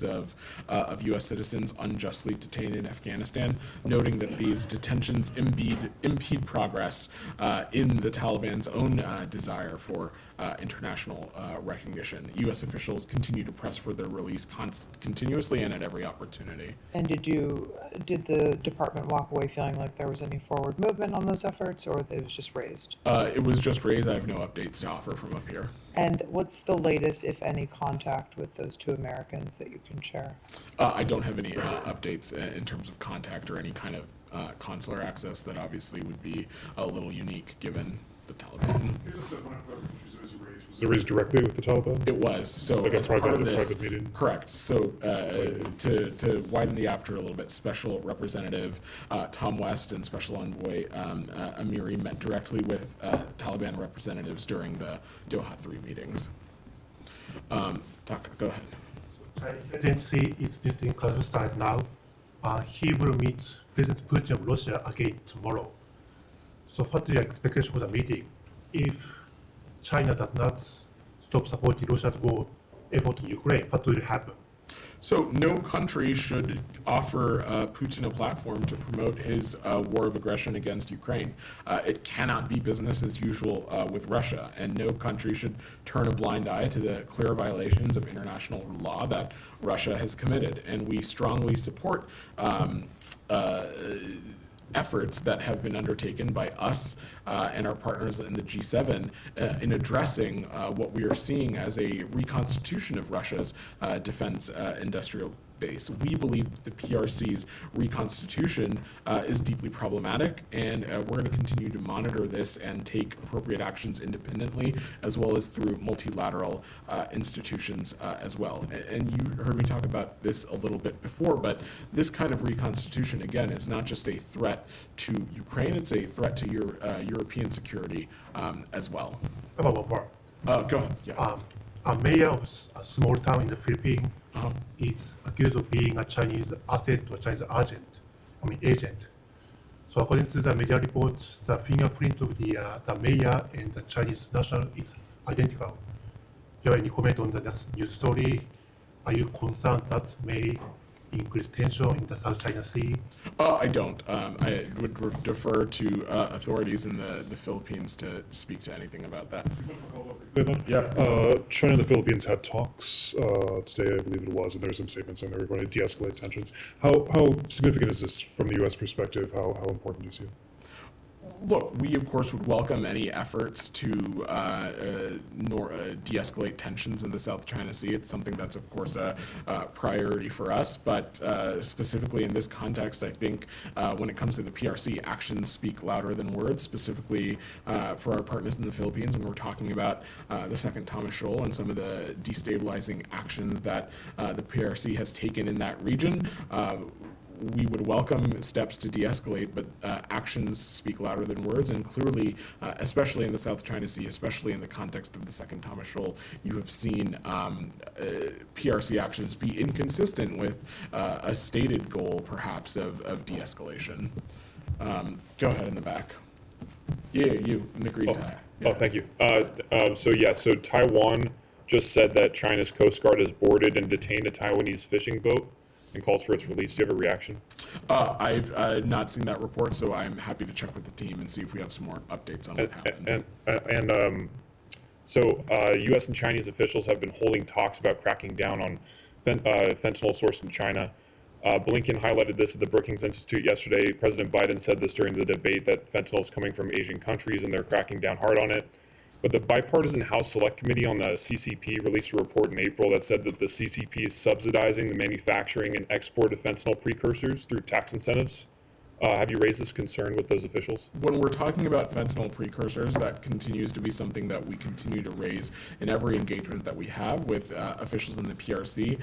of U.S. citizens unjustly detained in Afghanistan, noting that these detentions impede progress in the Taliban's own desire for international recognition. U.S. officials continue to press for their release continuously and at every opportunity. And did the department walk away feeling like there was any forward movement on those efforts, or it was just raised? It was just raised. I have no updates to offer from up here. And what's the latest, if any, contact with those two Americans that you can share? I don't have any updates in terms of contact or any kind of consular access. That obviously would be a little unique given the Taliban. Was it raised directly with the Taliban? It was. So like as part of this, private meeting? Correct. So to widen the aperture a little bit, Special Representative Tom West and Special Envoy Amiri met directly with Taliban representatives during the Doha 3 meetings. Go ahead. Chinese presidency is visiting Kazakhstan now. He will meet President Putin of Russia again tomorrow. So what is your expectation for the meeting? If China does not stop supporting Russia's war effort in Ukraine, what will happen? So no country should offer Putin a platform to promote his war of aggression against Ukraine. It cannot be business as usual with Russia, and no country should turn a blind eye to the clear violations of international law that Russia has committed. And we strongly support efforts that have been undertaken by us and our partners in the G7 in addressing what we are seeing as a reconstitution of Russia's defense industrial base. We believe the PRC's reconstitution is deeply problematic, and we're going to continue to monitor this and take appropriate actions independently, as well as through multilateral institutions as well. And you heard me talk about this a little bit before, but this kind of reconstitution, again, is not just a threat to Ukraine, it's a threat to your European security as well. About one more. Go ahead. Yeah. A mayor of a small town in the Philippines is accused of being a Chinese asset or Chinese agent. So according to the media reports, the fingerprint of the mayor and the Chinese national is identical. Do you have any comment on the news story? Are you concerned that may increase tension in the South China Sea? I don't. I would defer to authorities in the Philippines to speak to anything about that. Yeah. China and the Philippines had talks today, I believe it was, and there were some statements saying they were going to de-escalate tensions. How significant is this from the U.S. perspective? How important do you see it? Look, we of course would welcome any efforts to de-escalate tensions in the South China Sea. It's something that's of course a priority for us, but specifically in this context, I think when it comes to the PRC, actions speak louder than words, specifically for our partners in the Philippines when we're talking about the Second Thomas Shoal and some of the destabilizing actions that the PRC has taken in that region. We would welcome steps to de-escalate, but actions speak louder than words, and clearly, especially in the South China Sea, especially in the context of the Second Thomas Shoal, you have seen PRC actions be inconsistent with a stated goal, perhaps, of de-escalation. Go ahead in the back. Yeah, you in the green tie. Yeah. Oh, thank you. So Taiwan just said that China's Coast Guard has boarded and detained a Taiwanese fishing boat and calls for its release. Do you have a reaction? I've not seen that report, so I'm happy to check with the team and see if we have some more updates on what happened. U.S. and Chinese officials have been holding talks about cracking down on fentanyl sourced in China. Blinken highlighted this at the Brookings Institute yesterday. President Biden said this during the debate that fentanyl is coming from Asian countries and they're cracking down hard on it. But the bipartisan House Select Committee on the CCP released a report in April that said that the CCP is subsidizing the manufacturing and export of fentanyl precursors through tax incentives. Have you raised this concern with those officials? When we're talking about fentanyl precursors, that continues to be something that we continue to raise in every engagement that we have with officials in the PRC.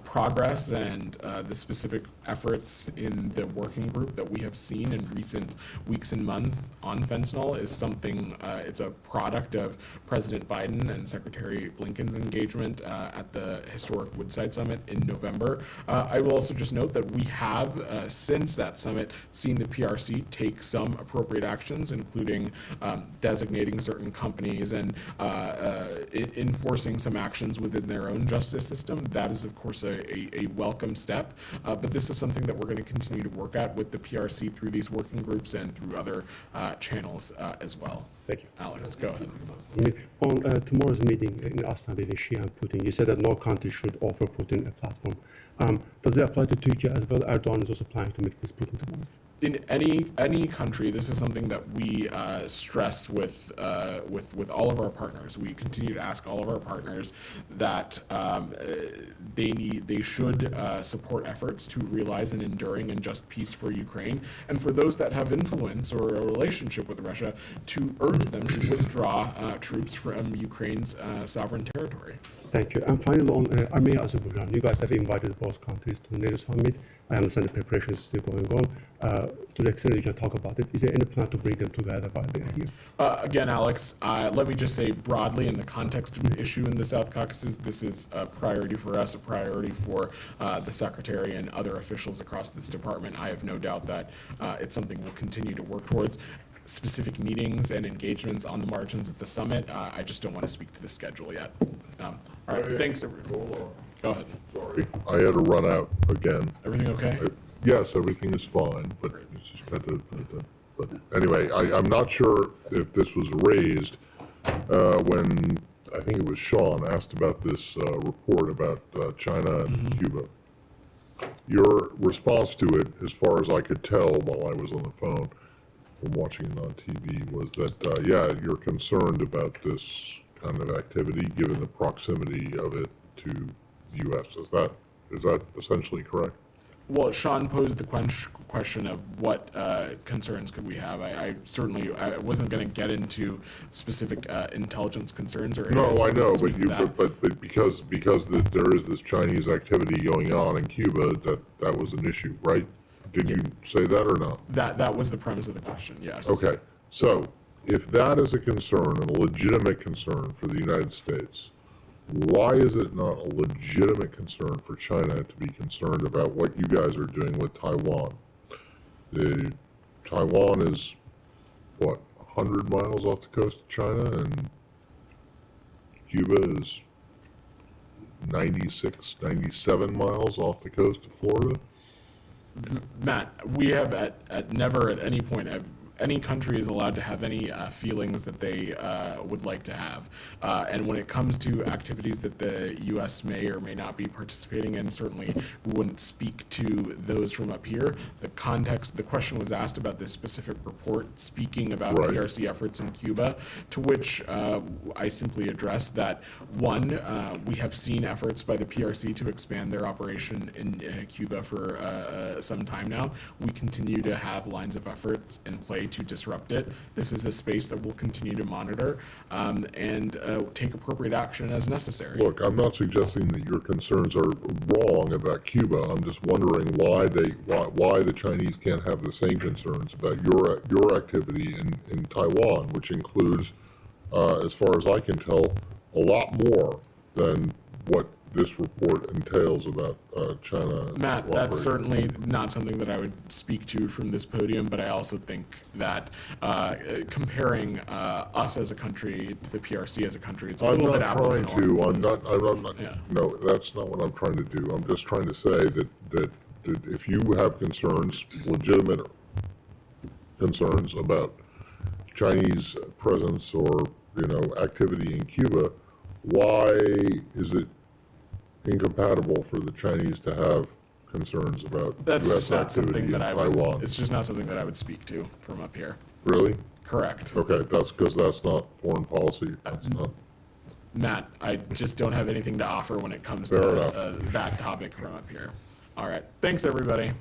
Progress and the specific efforts in the working group that we have seen in recent weeks and months on fentanyl is something, it's a product of President Biden and Secretary Blinken's engagement at the historic Woodside Summit in November. I will also just note that we have, since that summit, seen the PRC take some appropriate actions, including designating certain companies and enforcing some actions within their own justice system. That is, of course, a welcome step, but this is something that we're going to continue to work at with the PRC through these working groups and through other channels as well. Thank you. Alex, go ahead. On tomorrow's meeting in Astana between Xi and Putin, you said that no country should offer Putin a platform. Does it apply to Turkey as well? Erdogan is also planning to meet with Putin tomorrow. In any country, this is something that we stress with all of our partners. We continue to ask all of our partners that they should support efforts to realize an enduring and just peace for Ukraine, and for those that have influence or a relationship with Russia, to urge them to withdraw troops from Ukraine's sovereign territory. Thank you. And finally, on Armenia, Azerbaijan, you guys have invited both countries to the NATO summit. I understand the preparation is still going on. To the extent you can talk about it, is there any plan to bring them together while they are here? Again, Alex, let me just say broadly, in the context of the issue in the South Caucasus, this is a priority for us, a priority for the Secretary and other officials across this department. I have no doubt that it's something we'll continue to work towards. Specific meetings and engagements on the margins of the summit, I just don't want to speak to the schedule yet. All right, thanks, everyone. Go ahead. Sorry, I had to run out again. Everything okay? Yes, everything is fine, but it's just but anyway, I'm not sure if this was raised when I think it was Sean asked about this report about China and Cuba. Your response to it, as far as I could tell while I was on the phone from watching it on TV, was that yeah, you're concerned about this kind of activity given the proximity of it to the U.S. Is that essentially correct? Well, Sean posed the question of what concerns could we have. I wasn't going to get into specific intelligence concerns or No, areas. I know, speak to that. but because there is this Chinese activity going on in Cuba, that was an issue, right? Did you say that or not? That was the premise of the question, yes. Okay, so if that is a concern, and a legitimate concern for the United States, why is it not a legitimate concern for China to be concerned about what you guys are doing with Taiwan? Taiwan is, what, 100 miles off the coast of China, and Cuba is 96, 97 miles off the coast of Florida? Matt, we have never at any point any country is allowed to have any feelings that they would like to have. And when it comes to activities that the U.S. may or may not be participating in, certainly we wouldn't speak to those from up here. The context, the question was asked about this specific report, speaking about Right. PRC efforts in Cuba, to which I simply addressed that, one, we have seen efforts by the PRC to expand their operation in Cuba for some time now. We continue to have lines of effort in play to disrupt it. This is a space that we'll continue to monitor and take appropriate action as necessary. Look, I'm not suggesting that your concerns are wrong about Cuba. I'm just wondering why the Chinese can't have the same concerns about your activity in Taiwan, which includes, as far as I can tell, a lot more than what this report entails about China. Matt, that's certainly not something that I would speak to from this podium, but I also think that comparing us as a country to the PRC as a country, it's a little bit apples and oranges. I'm not, Yeah. no, that's not what I'm trying to do. I'm just trying to say that if you have concerns, legitimate concerns about Chinese presence or, activity in Cuba, why is it incompatible for the Chinese to have concerns about That's U.S. just not activity something in that Taiwan? it's just not something that I would speak to from up here. Really? Correct. Okay, that's because that's not foreign policy. That's not. Matt, I just don't have anything to offer when it comes Fair to enough. that topic from up here. All right. Thanks, everybody.